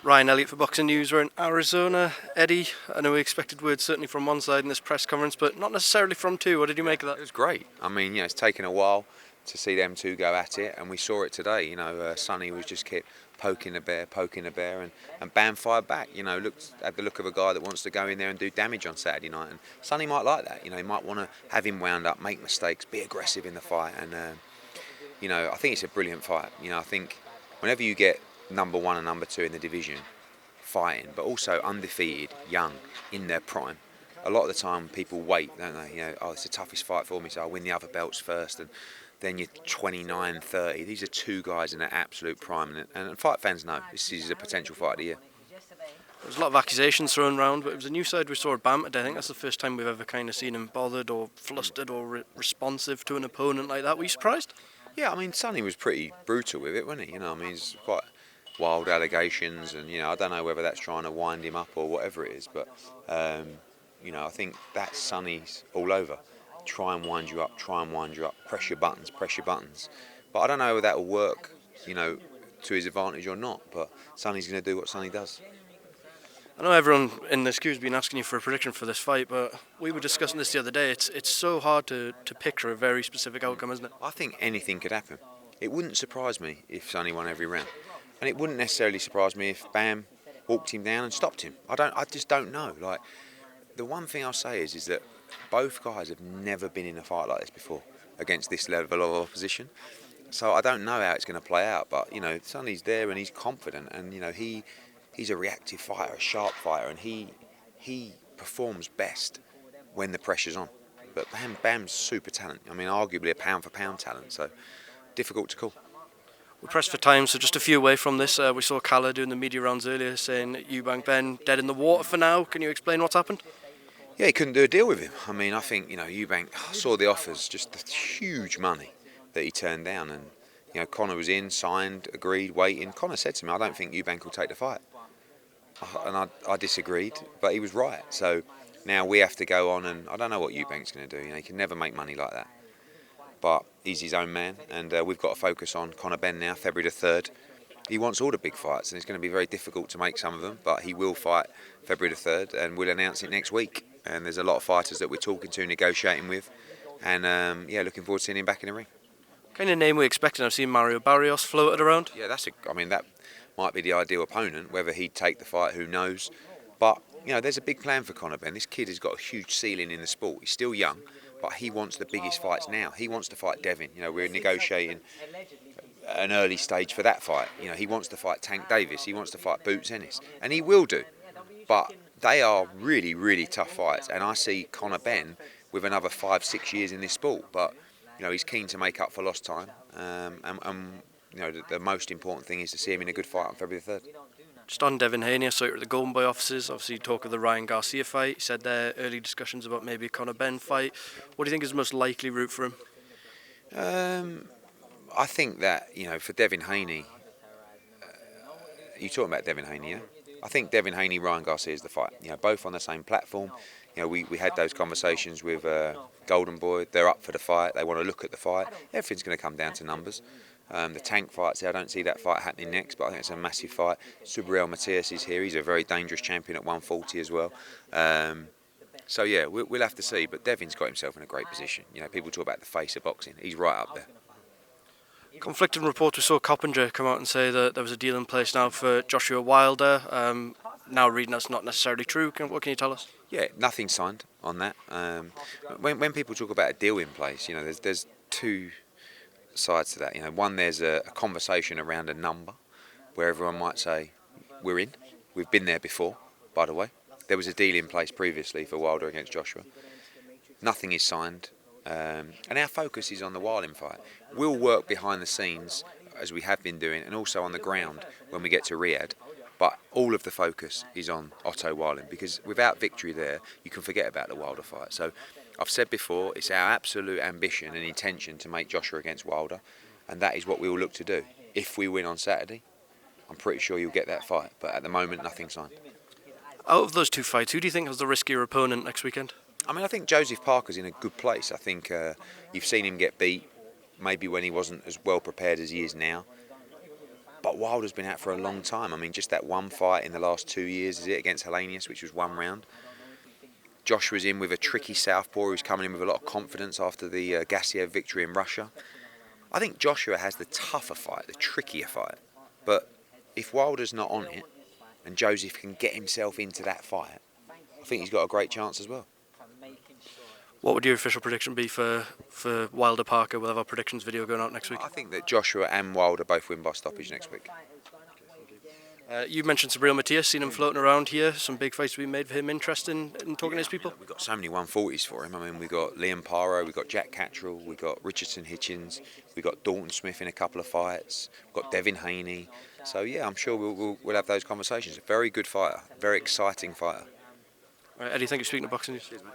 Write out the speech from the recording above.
Ryan Elliott for Boxing News. We're in Arizona. Eddie, I know we expected words certainly from one side in this press conference, but not necessarily from two. What did you make of that? It was great. I mean, it's taken a while to see them two go at it, and we saw it today. Sonny was just kept poking the bear, and Bam fired back. Had the look of a guy that wants to go in there and do damage on Saturday night, and Sonny might like that. He might want to have him wound up, make mistakes, be aggressive in the fight, and I think it's a brilliant fight. I think whenever you get number one and number two in the division fighting, but also undefeated, young, in their prime, a lot of the time people wait, don't they? It's the toughest fight for me, so I'll win the other belts first, and then you're 29, 30. These are two guys in their absolute prime, and fight fans know this is a potential fight of the year. There was a lot of accusations thrown around, but it was a new side we saw at Bam today. I think that's the first time we've ever kind of seen him bothered or flustered or responsive to an opponent like that. Were you surprised? Yeah, I mean, Sonny was pretty brutal with it, wasn't he? He's quite wild allegations, and I don't know whether that's trying to wind him up or whatever it is, but I think that's Sonny's all over. Try and wind you up, press your buttons. But I don't know whether that will work, to his advantage or not, but Sonny's going to do what Sonny does. I know everyone in this queue has been asking you for a prediction for this fight, but we were discussing this the other day. It's so hard to picture a very specific outcome, isn't it? I think anything could happen. It wouldn't surprise me if Sonny won every round. And it wouldn't necessarily surprise me if Bam walked him down and stopped him. I just don't know. The one thing I'll say is that both guys have never been in a fight like this before against this level of opposition. So I don't know how it's going to play out. But Sonny's there and he's confident, and he's a reactive fighter, a sharp fighter, and he performs best when the pressure's on. But Bam's super talent. I mean, arguably a pound for pound talent. So difficult to call. We're pressed for time, so just a few away from this. We saw Calla doing the media rounds earlier saying that Eubank Benn dead in the water for now. Can you explain what's happened? Yeah, he couldn't do a deal with him. I mean, I think, Eubank saw the offers, just the huge money that he turned down. And, Conor was in, signed, agreed, waiting. Conor said to me, I don't think Eubank will take the fight. And I disagreed, but he was right. So now we have to go on, and I don't know what Eubank's going to do. He can never make money like that. But he's his own man, and we've got to focus on Conor Benn now, February the 3rd. He wants all the big fights, and it's going to be very difficult to make some of them, but he will fight February the 3rd, and we'll announce it next week. And there's a lot of fighters that we're talking to, negotiating with, and looking forward to seeing him back in the ring. Kind of name we're expecting. I've seen Mario Barrios floated around. Yeah, that might be the ideal opponent. Whether he'd take the fight, who knows? But there's a big plan for Conor Benn. This kid has got a huge ceiling in the sport. He's still young, but he wants the biggest fights now. He wants to fight Devin. We're negotiating an early stage for that fight. He wants to fight Tank Davis. He wants to fight Boots Ennis, and he will do. But they are really, really tough fights, and I see Conor Benn with another 5-6 years in this sport. But he's keen to make up for lost time, the most important thing is to see him in a good fight on February the 3rd. Just on Devin Haney, I saw you at the Golden Boy offices. Obviously, talk of the Ryan Garcia fight. You said there early discussions about maybe a Conor Benn fight. What do you think is the most likely route for him? I think that for Devin Haney, you're talking about Devin Haney, yeah? I think Devin Haney, Ryan Garcia is the fight. Both on the same platform. We had those conversations with Golden Boy. They're up for the fight. They want to look at the fight. Everything's going to come down to numbers. The Tank fights, I don't see that fight happening next, but I think it's a massive fight. Subriel Matias is here. He's a very dangerous champion at 140 as well. We'll have to see. But Devin's got himself in a great position. People talk about the face of boxing. He's right up there. Conflicting reports. We saw Coppinger come out and say that there was a deal in place now for Joshua Wilder. Now reading that's not necessarily true. What can you tell us? Yeah, nothing signed on that. When people talk about a deal in place, there's two sides to that. One, there's a conversation around a number where everyone might say, we're in. We've been there before, by the way. There was a deal in place previously for Wilder against Joshua. Nothing is signed. And our focus is on the Wallin fight. We'll work behind the scenes as we have been doing, and also on the ground when we get to Riyadh. But all of the focus is on Otto Wallin, because without victory there, you can forget about the Wilder fight. So I've said before, it's our absolute ambition and intention to make Joshua against Wilder, and that is what we will look to do. If we win on Saturday, I'm pretty sure you'll get that fight. But at the moment, nothing's signed. Out of those two fights, who do you think has the riskier opponent next weekend? I mean, I think Joseph Parker's in a good place. I think you've seen him get beat, maybe when he wasn't as well prepared as he is now. But Wilder's been out for a long time. I mean, just that one fight in the last 2 years, is it, against Helenius, which was 1 round. Joshua's in with a tricky southpaw who's coming in with a lot of confidence after the Gassiev victory in Russia. I think Joshua has the tougher fight, the trickier fight. But if Wilder's not on it, and Joseph can get himself into that fight, I think he's got a great chance as well. What would your official prediction be for Wilder Parker? We'll have our predictions video going out next week. I think that Joshua and Wilder both win by stoppage next week. You mentioned Subriel Matias, seen him floating around here. Some big fights to be made for him. Interesting in talking to his people? We've got so many 140s for him. I mean, we've got Liam Paro, we've got Jack Cattrall, we've got Richardson Hitchens, we've got Dalton Smith in a couple of fights, we've got Devin Haney. So, yeah, I'm sure we'll have those conversations. A very good fighter, very exciting fighter. All right, Eddie, thank you for speaking to Boxing News. Cheers, mate.